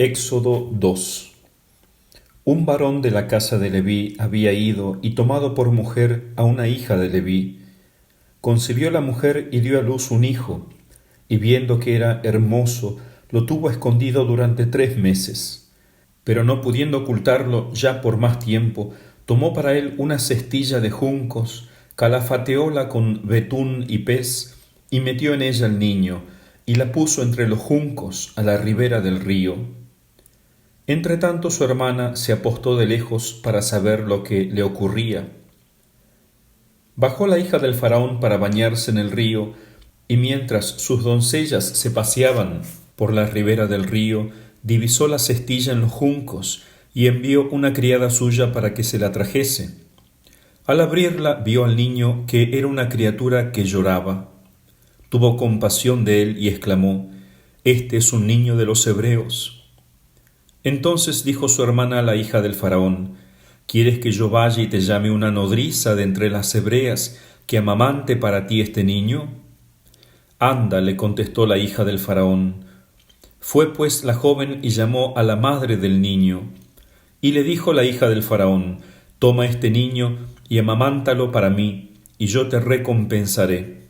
Éxodo 2. Un varón de la casa de Leví había ido y tomado por mujer a una hija de Leví. Concibió la mujer y dio a luz un hijo, y viendo que era hermoso, lo tuvo escondido durante 3 meses. Pero no pudiendo ocultarlo ya por más tiempo, tomó para él una cestilla de juncos, calafateóla con betún y pez, y metió en ella al niño, y la puso entre los juncos a la ribera del río. Entretanto su hermana se apostó de lejos para saber lo que le ocurría. Bajó la hija del faraón para bañarse en el río, y mientras sus doncellas se paseaban por la ribera del río, divisó la cestilla en los juncos, y envió una criada suya para que se la trajese. Al abrirla vio al niño, que era una criatura que lloraba. Tuvo compasión de él y exclamó: «Este es un niño de los hebreos». Entonces dijo su hermana a la hija del faraón: «¿Quieres que yo vaya y te llame una nodriza de entre las hebreas que amamante para ti este niño?» «Anda», le contestó la hija del faraón. Fue pues la joven y llamó a la madre del niño. Y le dijo la hija del faraón: «Toma este niño y amamántalo para mí, y yo te recompensaré».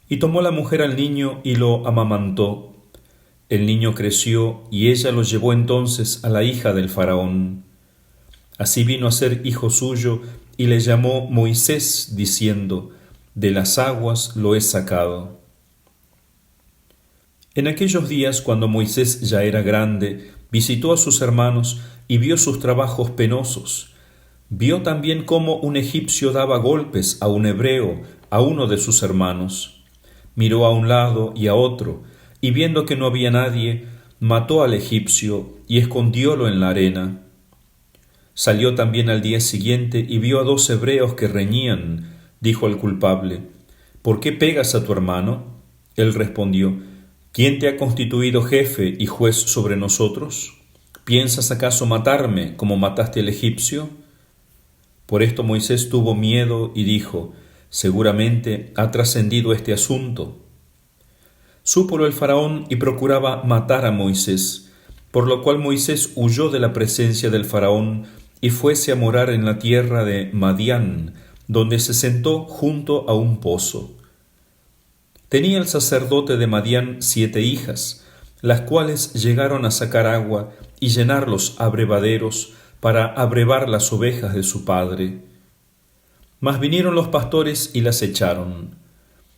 Y tomó la mujer al niño y lo amamantó. El niño creció, y ella lo llevó entonces a la hija del faraón. Así vino a ser hijo suyo, y le llamó Moisés, diciendo: «De las aguas lo he sacado». En aquellos días, cuando Moisés ya era grande, visitó a sus hermanos y vio sus trabajos penosos. Vio también cómo un egipcio daba golpes a un hebreo, a uno de sus hermanos. Miró a un lado y a otro, y viendo que no había nadie, mató al egipcio y escondiólo en la arena. Salió también al día siguiente y vio a 2 hebreos que reñían. Dijo al culpable: «¿Por qué pegas a tu hermano?» Él respondió: «¿Quién te ha constituido jefe y juez sobre nosotros? ¿Piensas acaso matarme como mataste al egipcio?» Por esto Moisés tuvo miedo y dijo: «Seguramente ha trascendido este asunto». Súpolo el faraón y procuraba matar a Moisés, por lo cual Moisés huyó de la presencia del faraón y fuese a morar en la tierra de Madián, donde se sentó junto a un pozo. Tenía el sacerdote de Madián 7 hijas, las cuales llegaron a sacar agua y llenar los abrevaderos para abrevar las ovejas de su padre. Mas vinieron los pastores y las echaron.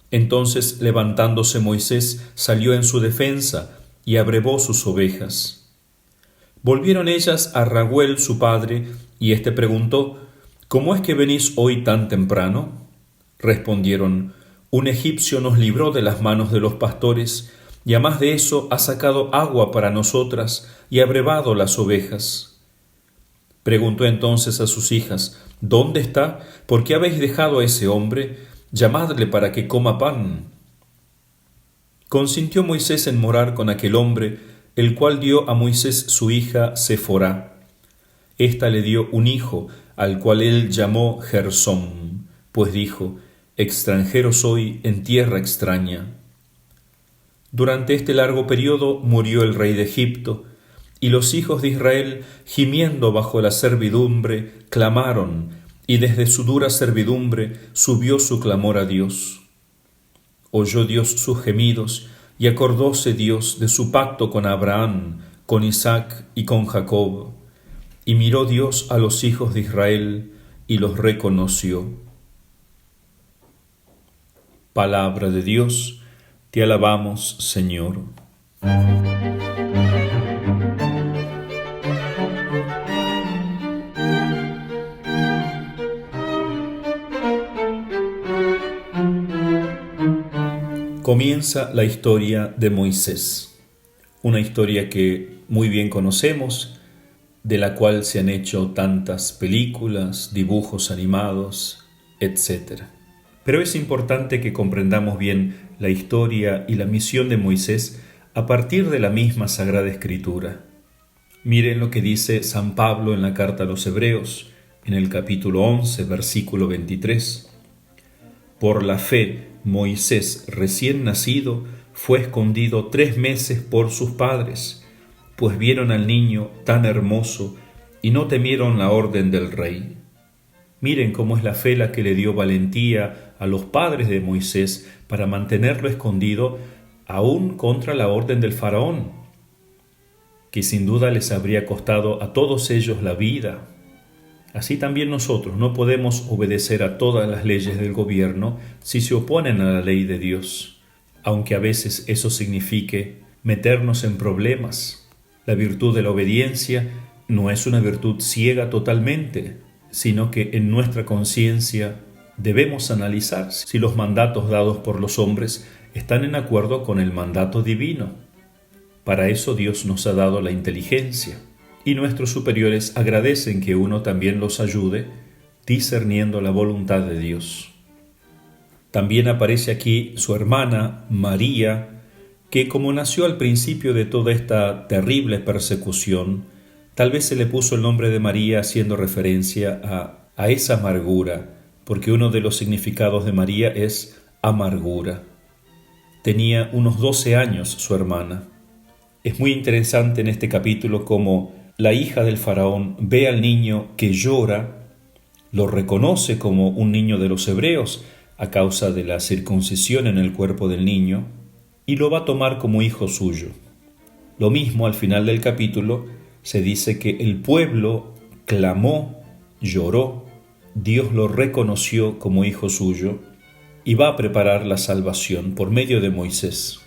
Entonces, levantándose Moisés, salió en su defensa y abrevó sus ovejas. Volvieron ellas a Raguel su padre, y éste preguntó: «¿Cómo es que venís hoy tan temprano?» Respondieron: «Un egipcio nos libró de las manos de los pastores, y además de eso ha sacado agua para nosotras y abrevado las ovejas». Preguntó entonces a sus hijas: «¿Dónde está? ¿Por qué habéis dejado a ese hombre? Llamadle para que coma pan». Consintió Moisés en morar con aquel hombre, el cual dio a Moisés su hija Sephorá. Ésta le dio un hijo, al cual él llamó Gersón, pues dijo: «Extranjero soy en tierra extraña». Durante este largo periodo murió el rey de Egipto, y los hijos de Israel, gimiendo bajo la servidumbre, clamaron, y desde su dura servidumbre subió su clamor a Dios. Oyó Dios sus gemidos, y acordóse Dios de su pacto con Abraham, con Isaac y con Jacob. Y miró Dios a los hijos de Israel, y los reconoció. Palabra de Dios, te alabamos, Señor. Comienza la historia de Moisés, una historia que muy bien conocemos, de la cual se han hecho tantas películas, dibujos animados, etc. Pero es importante que comprendamos bien la historia y la misión de Moisés a partir de la misma Sagrada Escritura. Miren lo que dice San Pablo en la carta a los Hebreos, en el capítulo 11, versículo 23. Por la fe, Moisés, recién nacido, fue escondido 3 meses por sus padres, pues vieron al niño tan hermoso y no temieron la orden del rey. Miren cómo es la fe la que le dio valentía a los padres de Moisés para mantenerlo escondido aún contra la orden del faraón, que sin duda les habría costado a todos ellos la vida. Así también nosotros no podemos obedecer a todas las leyes del gobierno si se oponen a la ley de Dios, aunque a veces eso signifique meternos en problemas. La virtud de la obediencia no es una virtud ciega totalmente, sino que en nuestra conciencia debemos analizar si los mandatos dados por los hombres están en acuerdo con el mandato divino. Para eso Dios nos ha dado la inteligencia, y nuestros superiores agradecen que uno también los ayude discerniendo la voluntad de Dios. También aparece aquí su hermana María, que como nació al principio de toda esta terrible persecución, tal vez se le puso el nombre de María haciendo referencia a esa amargura, porque uno de los significados de María es amargura. Tenía unos 12 años su hermana. Es muy interesante en este capítulo cómo la hija del faraón ve al niño que llora, lo reconoce como un niño de los hebreos a causa de la circuncisión en el cuerpo del niño, y lo va a tomar como hijo suyo. Lo mismo al final del capítulo se dice que el pueblo clamó, lloró, Dios lo reconoció como hijo suyo y va a preparar la salvación por medio de Moisés.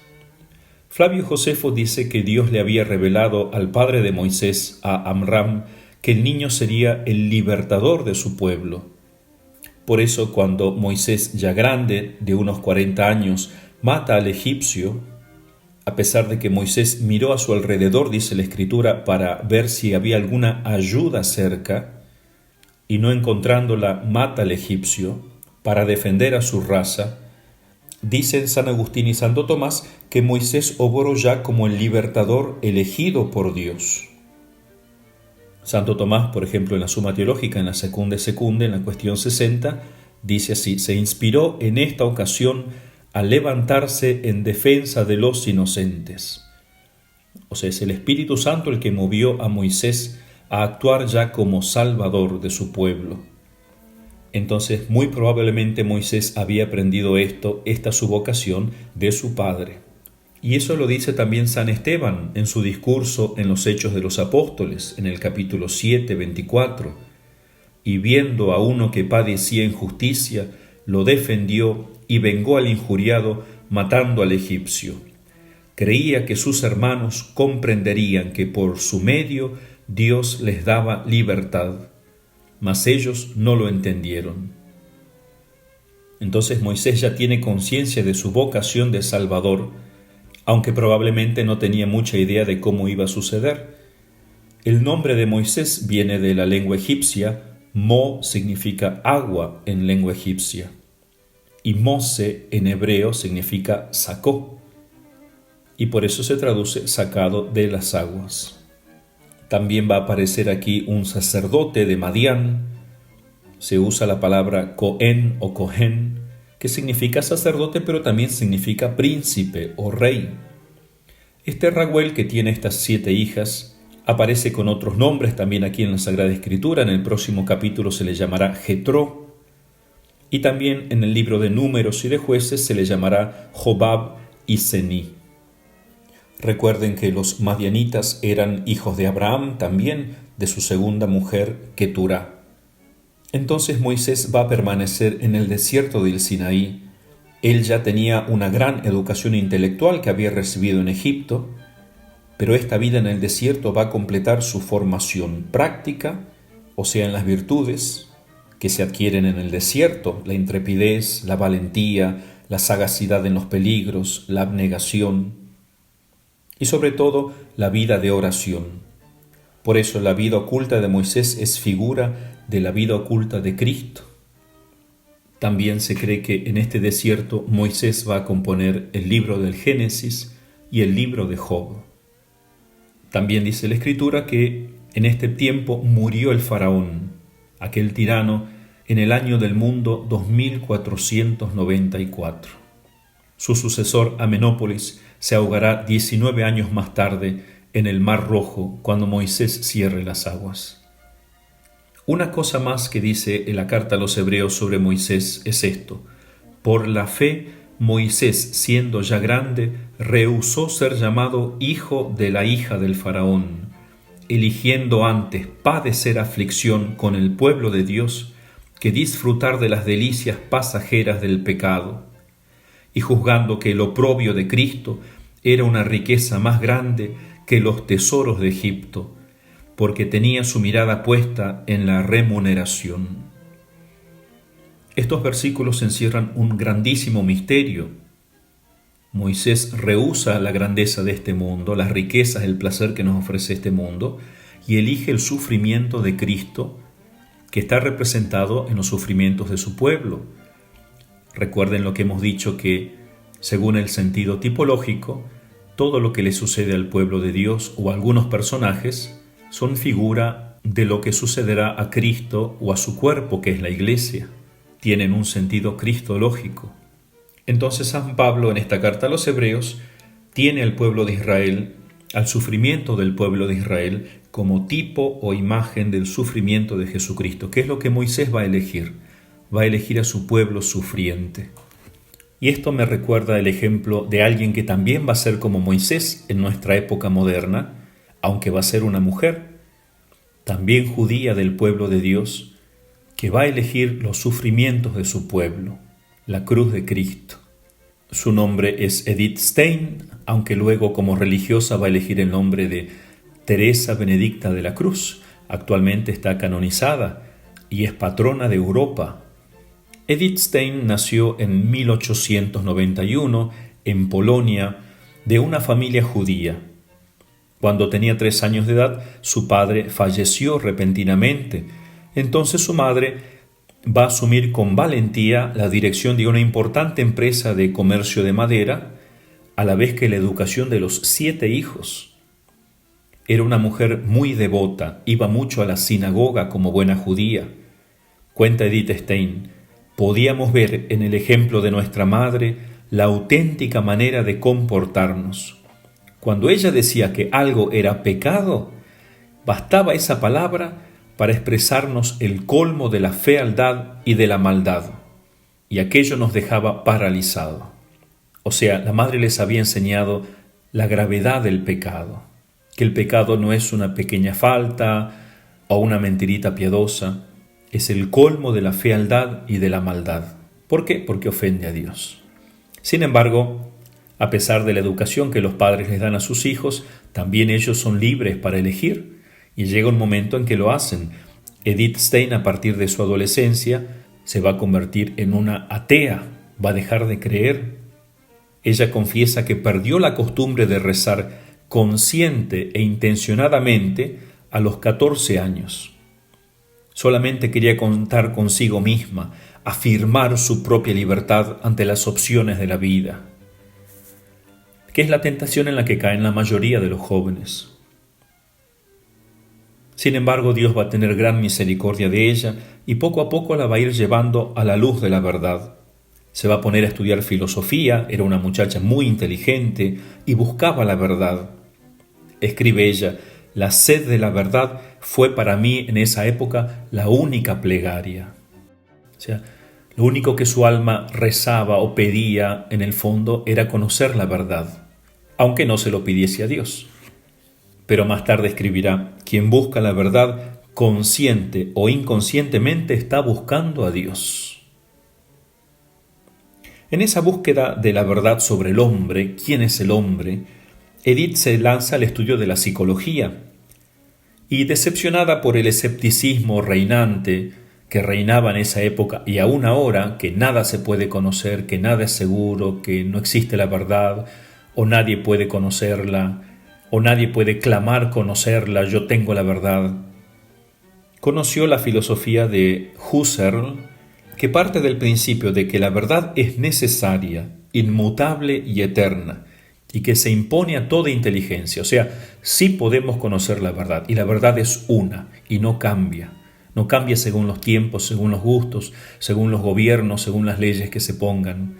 Flavio Josefo dice que Dios le había revelado al padre de Moisés, a Amram, que el niño sería el libertador de su pueblo. Por eso cuando Moisés, ya grande, de unos 40 años, mata al egipcio, a pesar de que Moisés miró a su alrededor, dice la Escritura, para ver si había alguna ayuda cerca, y no encontrándola, mata al egipcio para defender a su raza. Dicen San Agustín y Santo Tomás que Moisés obró ya como el libertador elegido por Dios. Santo Tomás, por ejemplo, en la Suma Teológica, en la Secunde Secunde, en la cuestión 60, dice así: se inspiró en esta ocasión a levantarse en defensa de los inocentes. O sea, es el Espíritu Santo el que movió a Moisés a actuar ya como salvador de su pueblo. Entonces, muy probablemente Moisés había aprendido esta su vocación de su padre. Y eso lo dice también San Esteban en su discurso en los Hechos de los Apóstoles, en el capítulo 7, 24. Y viendo a uno que padecía injusticia, lo defendió y vengó al injuriado, matando al egipcio. Creía que sus hermanos comprenderían que por su medio Dios les daba libertad, mas ellos no lo entendieron. Entonces Moisés ya tiene conciencia de su vocación de Salvador, aunque probablemente no tenía mucha idea de cómo iba a suceder. El nombre de Moisés viene de la lengua egipcia. Mo significa agua en lengua egipcia, y Mose en hebreo significa sacó, y por eso se traduce sacado de las aguas. También va a aparecer aquí un sacerdote de Madián. Se usa la palabra Cohen o Cohen, que significa sacerdote, pero también significa príncipe o rey. Este Raguel, que tiene estas 7 hijas, aparece con otros nombres también aquí en la Sagrada Escritura. En el próximo capítulo se le llamará Jetro, y también en el libro de Números y de Jueces se le llamará Jobab y Sení. Recuerden que los madianitas eran hijos de Abraham, también de su segunda mujer, Keturá. Entonces Moisés va a permanecer en el desierto del Sinaí. Él ya tenía una gran educación intelectual que había recibido en Egipto, pero esta vida en el desierto va a completar su formación práctica, o sea, en las virtudes que se adquieren en el desierto: la intrepidez, la valentía, la sagacidad en los peligros, la abnegación, y sobre todo la vida de oración. Por eso la vida oculta de Moisés es figura de la vida oculta de Cristo. También se cree que en este desierto Moisés va a componer el libro del Génesis y el libro de Job. También dice la Escritura que en este tiempo murió el faraón, aquel tirano, en el año del mundo 2494. Su sucesor Amenópolis se ahogará 19 años más tarde en el Mar Rojo cuando Moisés cierre las aguas. Una cosa más que dice en la carta a los Hebreos sobre Moisés es esto: por la fe, Moisés, siendo ya grande, rehusó ser llamado hijo de la hija del faraón, eligiendo antes padecer aflicción con el pueblo de Dios que disfrutar de las delicias pasajeras del pecado, y juzgando que el oprobio de Cristo era una riqueza más grande que los tesoros de Egipto, porque tenía su mirada puesta en la remuneración. Estos versículos encierran un grandísimo misterio. Moisés rehúsa la grandeza de este mundo, las riquezas, el placer que nos ofrece este mundo, y elige el sufrimiento de Cristo, que está representado en los sufrimientos de su pueblo. Recuerden lo que hemos dicho, que según el sentido tipológico, todo lo que le sucede al pueblo de Dios o a algunos personajes son figura de lo que sucederá a Cristo o a su cuerpo, que es la Iglesia. Tienen un sentido cristológico. Entonces San Pablo en esta carta a los Hebreos tiene al pueblo de Israel, al sufrimiento del pueblo de Israel, como tipo o imagen del sufrimiento de Jesucristo. ¿Qué es lo que Moisés va a elegir? Va a elegir a su pueblo sufriente. Y esto me recuerda el ejemplo de alguien que también va a ser como Moisés en nuestra época moderna, aunque va a ser una mujer, también judía del pueblo de Dios, que va a elegir los sufrimientos de su pueblo, la cruz de Cristo. Su nombre es Edith Stein, aunque luego como religiosa va a elegir el nombre de Teresa Benedicta de la Cruz. Actualmente está canonizada y es patrona de Europa. Edith Stein nació en 1891 en Polonia de una familia judía. Cuando tenía 3 años de edad, su padre falleció repentinamente. Entonces su madre va a asumir con valentía la dirección de una importante empresa de comercio de madera, a la vez que la educación de los 7 hijos. Era una mujer muy devota, iba mucho a la sinagoga como buena judía. Cuenta Edith Stein: podíamos ver en el ejemplo de nuestra madre la auténtica manera de comportarnos. Cuando ella decía que algo era pecado, bastaba esa palabra para expresarnos el colmo de la fealdad y de la maldad, y aquello nos dejaba paralizado. O sea, la madre les había enseñado la gravedad del pecado, que el pecado no es una pequeña falta o una mentirita piadosa, es el colmo de la fealdad y de la maldad. ¿Por qué? Porque ofende a Dios. Sin embargo, a pesar de la educación que los padres les dan a sus hijos, también ellos son libres para elegir, y llega un momento en que lo hacen. Edith Stein, a partir de su adolescencia, se va a convertir en una atea, va a dejar de creer. Ella confiesa que perdió la costumbre de rezar consciente e intencionadamente a los 14 años. Solamente quería contar consigo misma, afirmar su propia libertad ante las opciones de la vida, que es la tentación en la que caen la mayoría de los jóvenes. Sin embargo, Dios va a tener gran misericordia de ella y poco a poco la va a ir llevando a la luz de la verdad. Se va a poner a estudiar filosofía, era una muchacha muy inteligente y buscaba la verdad. Escribe ella: la sed de la verdad fue para mí en esa época la única plegaria. O sea, lo único que su alma rezaba o pedía en el fondo era conocer la verdad, aunque no se lo pidiese a Dios. Pero más tarde escribirá: quien busca la verdad, consciente o inconscientemente, está buscando a Dios. En esa búsqueda de la verdad sobre el hombre, ¿quién es el hombre?, Edith se lanza al estudio de la psicología. Y decepcionada por el escepticismo reinante que reinaba en esa época y aún ahora, que nada se puede conocer, que nada es seguro, que no existe la verdad, o nadie puede conocerla, o nadie puede clamar conocerla, yo tengo la verdad, conoció la filosofía de Husserl, que parte del principio de que la verdad es necesaria, inmutable y eterna, y que se impone a toda inteligencia. O sea, sí podemos conocer la verdad, y la verdad es una, y no cambia. No cambia según los tiempos, según los gustos, según los gobiernos, según las leyes que se pongan,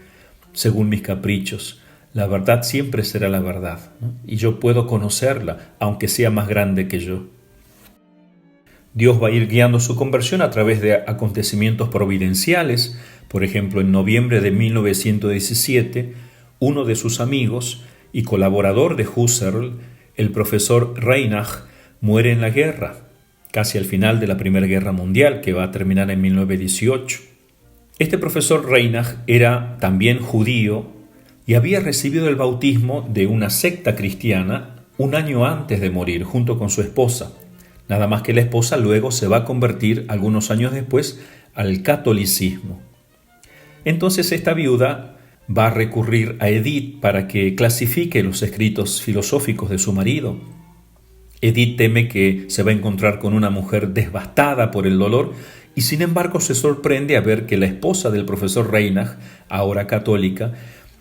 según mis caprichos. La verdad siempre será la verdad, ¿no? Y yo puedo conocerla, aunque sea más grande que yo. Dios va a ir guiando su conversión a través de acontecimientos providenciales. Por ejemplo, en noviembre de 1917, uno de sus amigos y colaborador de Husserl, el profesor Reinach, muere en la guerra, casi al final de la Primera Guerra Mundial, que va a terminar en 1918. Este profesor Reinach era también judío y había recibido el bautismo de una secta cristiana un año antes de morir, junto con su esposa. Nada más que la esposa luego se va a convertir, algunos años después, al catolicismo. Entonces esta viuda va a recurrir a Edith para que clasifique los escritos filosóficos de su marido. Edith teme que se va a encontrar con una mujer devastada por el dolor y sin embargo se sorprende a ver que la esposa del profesor Reinach, ahora católica,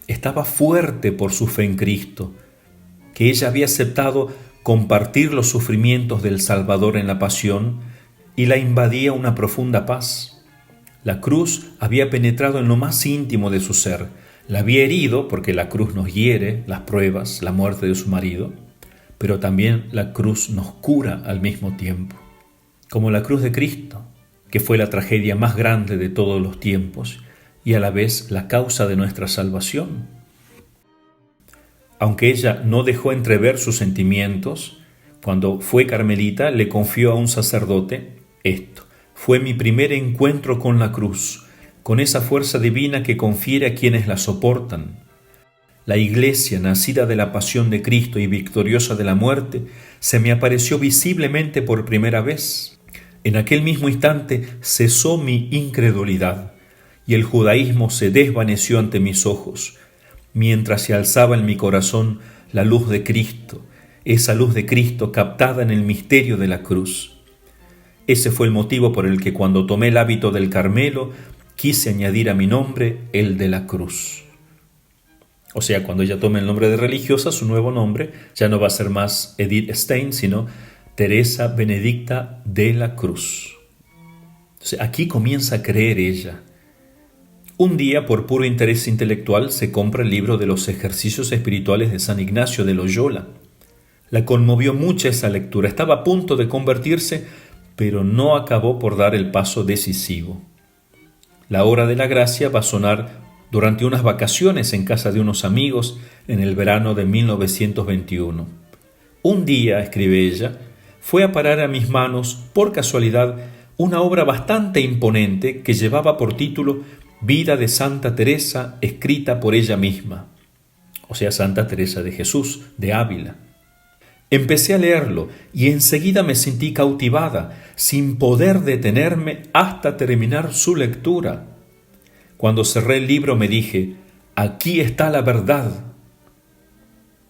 estaba fuerte por su fe en Cristo, que ella había aceptado compartir los sufrimientos del Salvador en la pasión y la invadía una profunda paz. La cruz había penetrado en lo más íntimo de su ser, la había herido porque la cruz nos hiere, las pruebas, la muerte de su marido, pero también la cruz nos cura al mismo tiempo, como la cruz de Cristo, que fue la tragedia más grande de todos los tiempos y a la vez la causa de nuestra salvación. Aunque ella no dejó entrever sus sentimientos, cuando fue carmelita le confió a un sacerdote esto: fue mi primer encuentro con la cruz, con esa fuerza divina que confiere a quienes la soportan. La iglesia, nacida de la pasión de Cristo y victoriosa de la muerte, se me apareció visiblemente por primera vez. En aquel mismo instante cesó mi incredulidad y el judaísmo se desvaneció ante mis ojos, mientras se alzaba en mi corazón la luz de Cristo, esa luz de Cristo captada en el misterio de la cruz. Ese fue el motivo por el que cuando tomé el hábito del Carmelo, quise añadir a mi nombre el de la cruz. O sea, cuando ella tome el nombre de religiosa, su nuevo nombre ya no va a ser más Edith Stein, sino Teresa Benedicta de la Cruz. Entonces, aquí comienza a creer ella. Un día, por puro interés intelectual, se compra el libro de los ejercicios espirituales de San Ignacio de Loyola. La conmovió mucho esa lectura. Estaba a punto de convertirse, pero no acabó por dar el paso decisivo. La hora de la gracia va a sonar durante unas vacaciones en casa de unos amigos en el verano de 1921. Un día, escribe ella, fue a parar a mis manos, por casualidad, una obra bastante imponente que llevaba por título Vida de Santa Teresa, escrita por ella misma, o sea, Santa Teresa de Jesús, de Ávila. Empecé a leerlo y enseguida me sentí cautivada, sin poder detenerme hasta terminar su lectura. Cuando cerré el libro me dije: aquí está la verdad.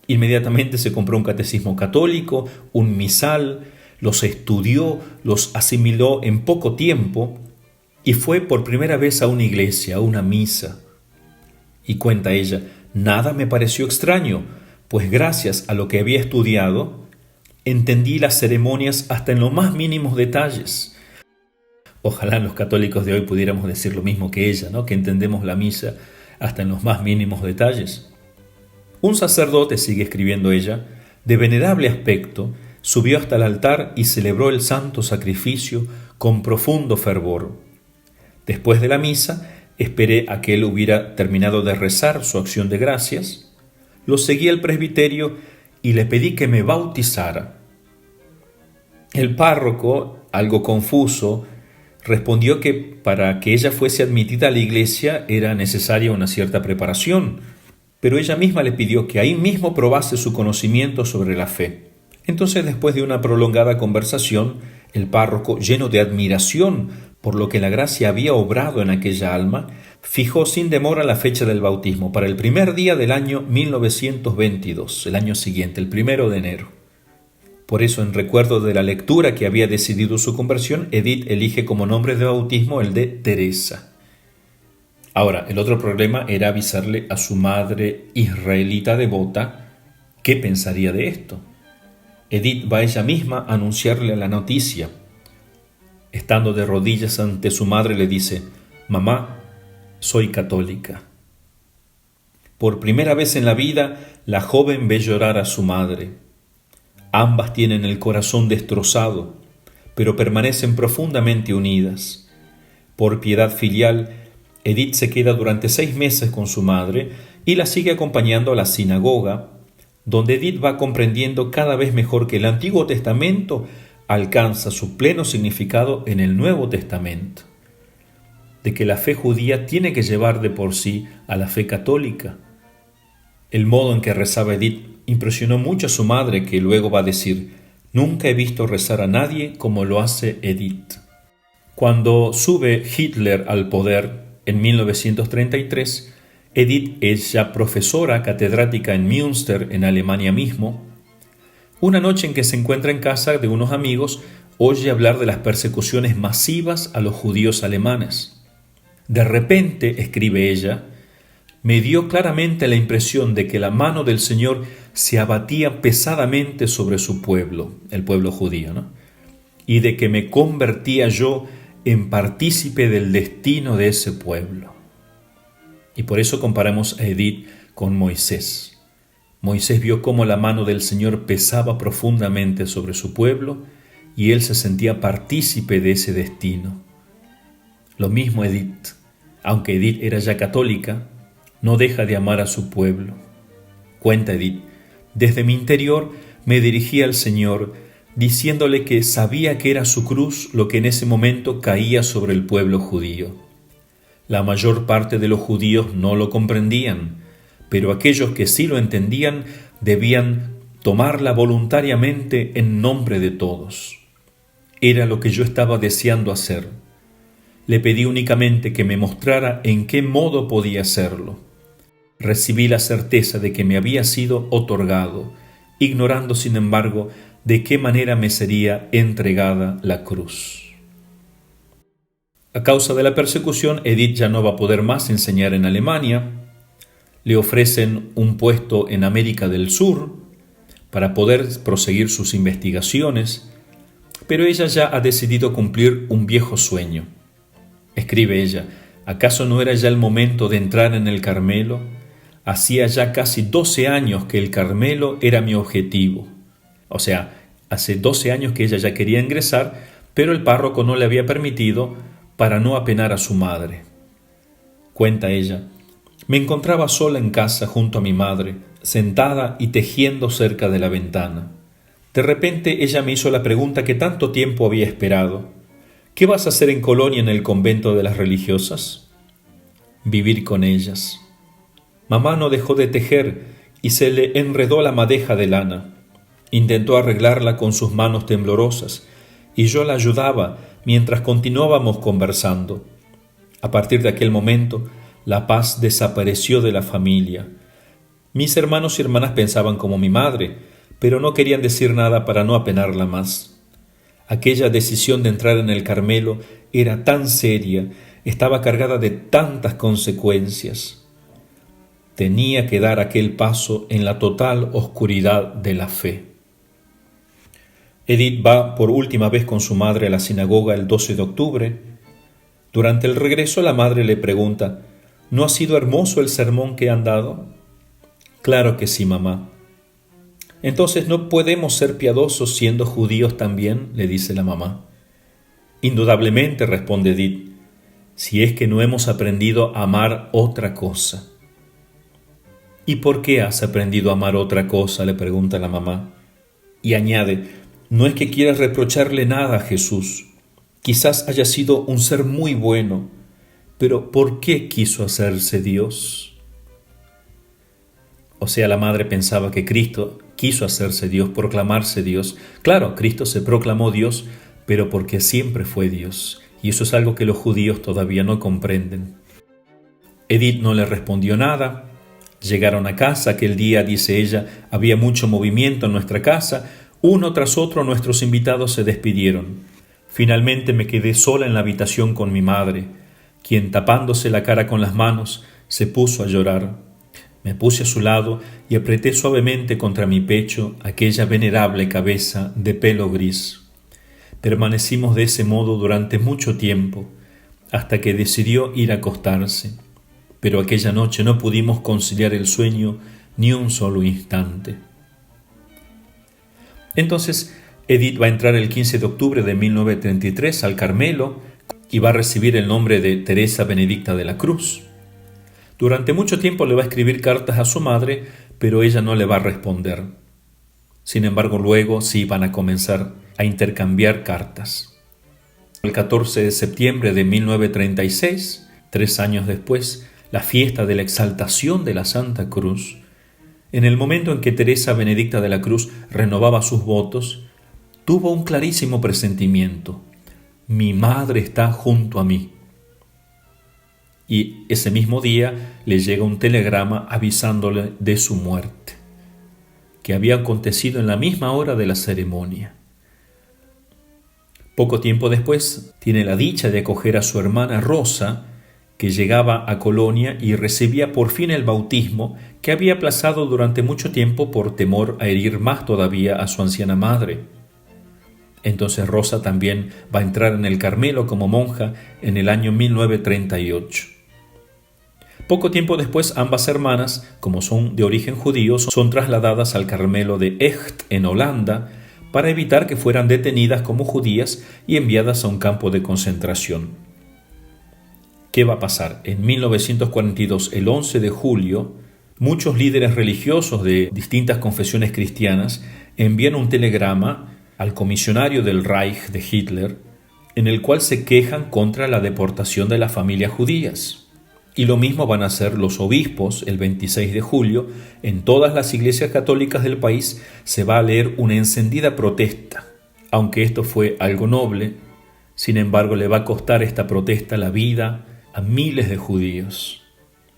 Inmediatamente se compró un catecismo católico, un misal, los estudió, los asimiló en poco tiempo y fue por primera vez a una iglesia, a una misa. Y cuenta ella: nada me pareció extraño, pues gracias a lo que había estudiado, entendí las ceremonias hasta en los más mínimos detalles. Ojalá los católicos de hoy pudiéramos decir lo mismo que ella, ¿no? Que entendemos la misa hasta en los más mínimos detalles. Un sacerdote, sigue escribiendo ella, de venerable aspecto, subió hasta el altar y celebró el santo sacrificio con profundo fervor. Después de la misa, esperé a que él hubiera terminado de rezar su acción de gracias, lo seguí al presbiterio y le pedí que me bautizara. El párroco, algo confuso, respondió que para que ella fuese admitida a la iglesia era necesaria una cierta preparación, pero ella misma le pidió que ahí mismo probase su conocimiento sobre la fe. Entonces, después de una prolongada conversación, el párroco, lleno de admiración por lo que la gracia había obrado en aquella alma, fijó sin demora la fecha del bautismo para el primer día del año 1922, el año siguiente, el 1 de enero. Por eso, en recuerdo de la lectura que había decidido su conversión, Edith elige como nombre de bautismo el de Teresa. Ahora, el otro problema era avisarle a su madre israelita devota qué pensaría de esto. Edith va ella misma a anunciarle la noticia. Estando de rodillas ante su madre, le dice: «Mamá, soy católica». Por primera vez en la vida, la joven ve llorar a su madre. Ambas tienen el corazón destrozado, pero permanecen profundamente unidas. Por piedad filial, Edith se queda durante 6 meses con su madre y la sigue acompañando a la sinagoga, donde Edith va comprendiendo cada vez mejor que el Antiguo Testamento alcanza su pleno significado en el Nuevo Testamento, de que la fe judía tiene que llevar de por sí a la fe católica. El modo en que rezaba Edith impresionó mucho a su madre, que luego va a decir: «Nunca he visto rezar a nadie como lo hace Edith». Cuando sube Hitler al poder en 1933, Edith es ya profesora catedrática en Münster, en Alemania mismo. Una noche en que se encuentra en casa de unos amigos, oye hablar de las persecuciones masivas a los judíos alemanes. De repente, escribe ella, me dio claramente la impresión de que la mano del Señor se abatía pesadamente sobre su pueblo, el pueblo judío, ¿no? Y de que me convertía yo en partícipe del destino de ese pueblo. Y por eso comparamos a Edith con Moisés. Moisés vio cómo la mano del Señor pesaba profundamente sobre su pueblo y él se sentía partícipe de ese destino. Lo mismo Edith. Aunque Edith era ya católica, no deja de amar a su pueblo. Cuenta Edith: desde mi interior me dirigí al Señor, diciéndole que sabía que era su cruz lo que en ese momento caía sobre el pueblo judío. La mayor parte de los judíos no lo comprendían, pero aquellos que sí lo entendían debían tomarla voluntariamente en nombre de todos. Era lo que yo estaba deseando hacer. Le pedí únicamente que me mostrara en qué modo podía hacerlo. Recibí la certeza de que me había sido otorgado, ignorando sin embargo de qué manera me sería entregada la cruz. A causa de la persecución, Edith ya no va a poder más enseñar en Alemania. Le ofrecen un puesto en América del Sur para poder proseguir sus investigaciones, pero ella ya ha decidido cumplir un viejo sueño. Escribe ella: ¿acaso no era ya el momento de entrar en el Carmelo? Hacía ya casi 12 años que el Carmelo era mi objetivo. O sea, hace 12 años que ella ya quería ingresar, pero el párroco no le había permitido para no apenar a su madre. Cuenta ella: me encontraba sola en casa junto a mi madre, sentada y tejiendo cerca de la ventana. De repente ella me hizo la pregunta que tanto tiempo había esperado: ¿qué vas a hacer en Colonia en el convento de las religiosas? Vivir con ellas. Mamá no dejó de tejer y se le enredó la madeja de lana. Intentó arreglarla con sus manos temblorosas y yo la ayudaba mientras continuábamos conversando. A partir de aquel momento, la paz desapareció de la familia. Mis hermanos y hermanas pensaban como mi madre, pero no querían decir nada para no apenarla más. Aquella decisión de entrar en el Carmelo era tan seria, estaba cargada de tantas consecuencias. Tenía que dar aquel paso en la total oscuridad de la fe. Edith va por última vez con su madre a la sinagoga el 12 de octubre. Durante el regreso la madre le pregunta: ¿no ha sido hermoso el sermón que han dado? Claro que sí, mamá. Entonces, ¿no podemos ser piadosos siendo judíos también?, le dice la mamá. Indudablemente, responde Edith, si es que no hemos aprendido a amar otra cosa. ¿Y por qué has aprendido a amar otra cosa?, le pregunta la mamá. Y añade: no es que quieras reprocharle nada a Jesús. Quizás haya sido un ser muy bueno, pero ¿por qué quiso hacerse Dios? O sea, la madre pensaba que Cristo quiso hacerse Dios, proclamarse Dios. Claro, Cristo se proclamó Dios, pero porque siempre fue Dios. Y eso es algo que los judíos todavía no comprenden. Edith no le respondió nada. Llegaron a casa. Aquel día, dice ella, había mucho movimiento en nuestra casa. Uno tras otro nuestros invitados se despidieron. Finalmente me quedé sola en la habitación con mi madre, quien, tapándose la cara con las manos, se puso a llorar. Me puse a su lado y apreté suavemente contra mi pecho aquella venerable cabeza de pelo gris. Permanecimos de ese modo durante mucho tiempo, hasta que decidió ir a acostarse. pero aquella noche no pudimos conciliar el sueño ni un solo instante. Entonces, Edith va a entrar el 15 de octubre de 1933 al Carmelo y va a recibir el nombre de Teresa Benedicta de la Cruz. Durante mucho tiempo le va a escribir cartas a su madre, pero ella no le va a responder. Sin embargo, luego sí van a comenzar a intercambiar cartas. El 14 de septiembre de 1936, 3 años después, la fiesta de la exaltación de la Santa Cruz, en el momento en que Teresa Benedicta de la Cruz renovaba sus votos, tuvo un clarísimo presentimiento: mi madre está junto a mí. Y ese mismo día le llega un telegrama avisándole de su muerte, que había acontecido en la misma hora de la ceremonia. Poco tiempo después tiene la dicha de acoger a su hermana Rosa, que llegaba a Colonia y recibía por fin el bautismo que había aplazado durante mucho tiempo por temor a herir más todavía a su anciana madre. Entonces Rosa también va a entrar en el Carmelo como monja en el año 1938. Poco tiempo después, ambas hermanas, como son de origen judío, son trasladadas al Carmelo de Echt en Holanda para evitar que fueran detenidas como judías y enviadas a un campo de concentración. ¿Qué va a pasar? En 1942, el 11 de julio, muchos líderes religiosos de distintas confesiones cristianas envían un telegrama al comisionario del Reich de Hitler, en el cual se quejan contra la deportación de las familias judías. Y lo mismo van a hacer los obispos el 26 de julio. En todas las iglesias católicas del país se va a leer una encendida protesta. Aunque esto fue algo noble, sin embargo le va a costar esta protesta la vida a miles de judíos.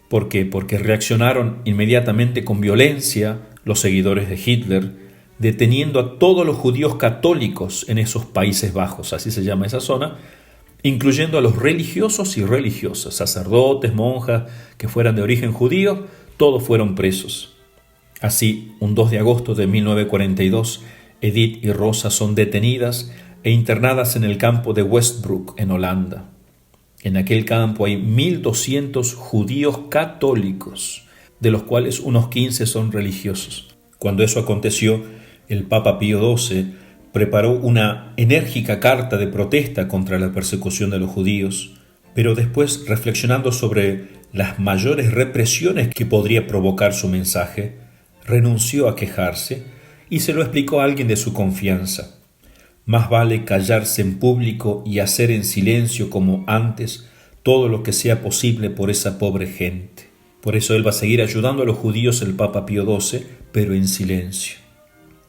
¿Por qué? Porque reaccionaron inmediatamente con violencia los seguidores de Hitler, deteniendo a todos los judíos católicos en esos Países Bajos, así se llama esa zona, incluyendo a los religiosos y religiosas, sacerdotes, monjas que fueran de origen judío, todos fueron presos. Así, un 2 de agosto de 1942, Edith y Rosa son detenidas e internadas en el campo de Westbroek, en Holanda. En aquel campo hay 1.200 judíos católicos, de los cuales unos 15 son religiosos. Cuando eso aconteció, el Papa Pío XII preparó una enérgica carta de protesta contra la persecución de los judíos, pero después, reflexionando sobre las mayores represiones que podría provocar su mensaje, renunció a quejarse y se lo explicó a alguien de su confianza. Más vale callarse en público y hacer en silencio como antes todo lo que sea posible por esa pobre gente. Por eso él va a seguir ayudando a los judíos, el Papa Pío XII, pero en silencio.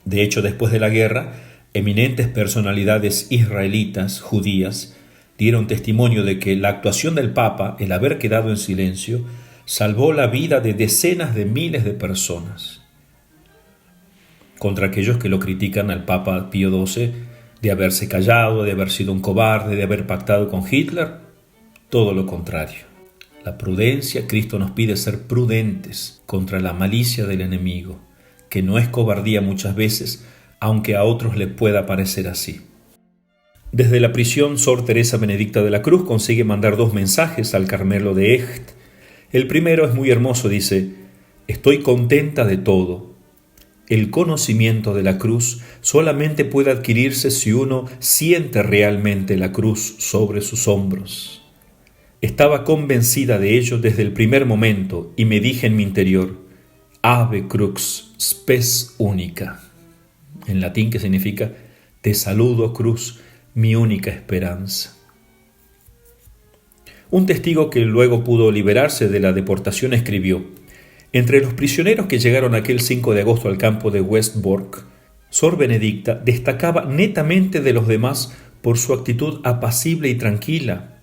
De hecho, después de la guerra, eminentes personalidades israelitas, judías, dieron testimonio de que la actuación del Papa, el haber quedado en silencio, salvó la vida de decenas de miles de personas. Contra aquellos que lo critican al Papa Pío XII de haberse callado, de haber sido un cobarde, de haber pactado con Hitler, todo lo contrario. La prudencia, Cristo nos pide ser prudentes contra la malicia del enemigo, que no es cobardía muchas veces, aunque a otros les pueda parecer así. Desde la prisión, Sor Teresa Benedicta de la Cruz consigue mandar 2 mensajes al Carmelo de Echt. El primero es muy hermoso, dice: estoy contenta de todo. El conocimiento de la cruz solamente puede adquirirse si uno siente realmente la cruz sobre sus hombros. Estaba convencida de ello desde el primer momento y me dije en mi interior: Ave crux spes unica, en latín, que significa te saludo cruz, mi única esperanza. Un testigo que luego pudo liberarse de la deportación escribió: entre los prisioneros que llegaron aquel 5 de agosto al campo de Westbroek, Sor Benedicta destacaba netamente de los demás por su actitud apacible y tranquila.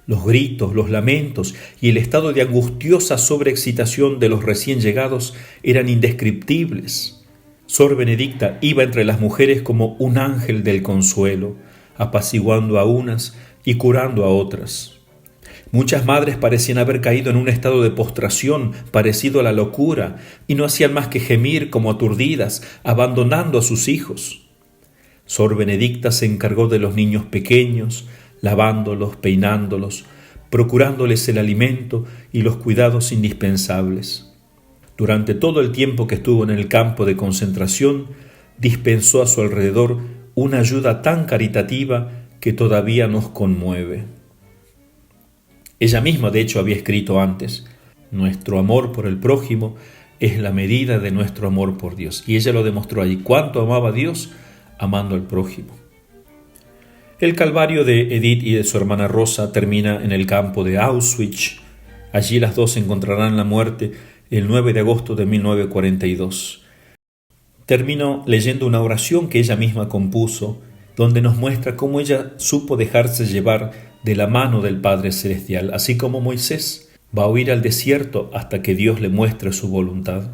Los gritos, los lamentos y el estado de angustiosa sobreexcitación de los recién llegados eran indescriptibles. Sor Benedicta iba entre las mujeres como un ángel del consuelo, apaciguando a unas y curando a otras. Muchas madres parecían haber caído en un estado de postración parecido a la locura y no hacían más que gemir como aturdidas, abandonando a sus hijos. Sor Benedicta se encargó de los niños pequeños, lavándolos, peinándolos, procurándoles el alimento y los cuidados indispensables. Durante todo el tiempo que estuvo en el campo de concentración, dispensó a su alrededor una ayuda tan caritativa que todavía nos conmueve. Ella misma, de hecho, había escrito antes: nuestro amor por el prójimo es la medida de nuestro amor por Dios. Y ella lo demostró allí, cuánto amaba a Dios amando al prójimo. El calvario de Edith y de su hermana Rosa termina en el campo de Auschwitz. Allí las dos encontrarán la muerte el 9 de agosto de 1942. Termino leyendo una oración que ella misma compuso, donde nos muestra cómo ella supo dejarse llevar de la mano del Padre Celestial, así como Moisés va a huir al desierto hasta que Dios le muestre su voluntad.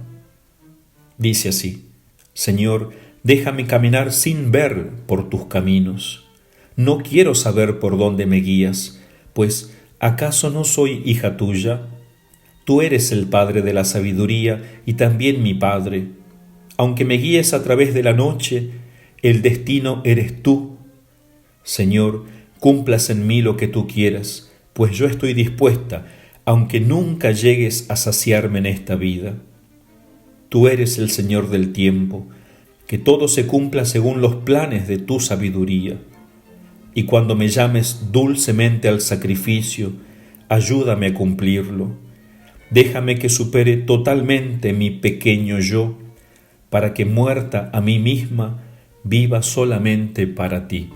Dice así: Señor, déjame caminar sin ver por tus caminos. No quiero saber por dónde me guías, pues ¿acaso no soy hija tuya? Tú eres el Padre de la sabiduría y también mi Padre. Aunque me guíes a través de la noche, el destino eres tú. Señor, cumplas en mí lo que tú quieras, pues yo estoy dispuesta, aunque nunca llegues a saciarme en esta vida. Tú eres el Señor del tiempo, que todo se cumpla según los planes de tu sabiduría. Y cuando me llames dulcemente al sacrificio, ayúdame a cumplirlo. Déjame que supere totalmente mi pequeño yo, para que muerta a mí misma, viva solamente para ti.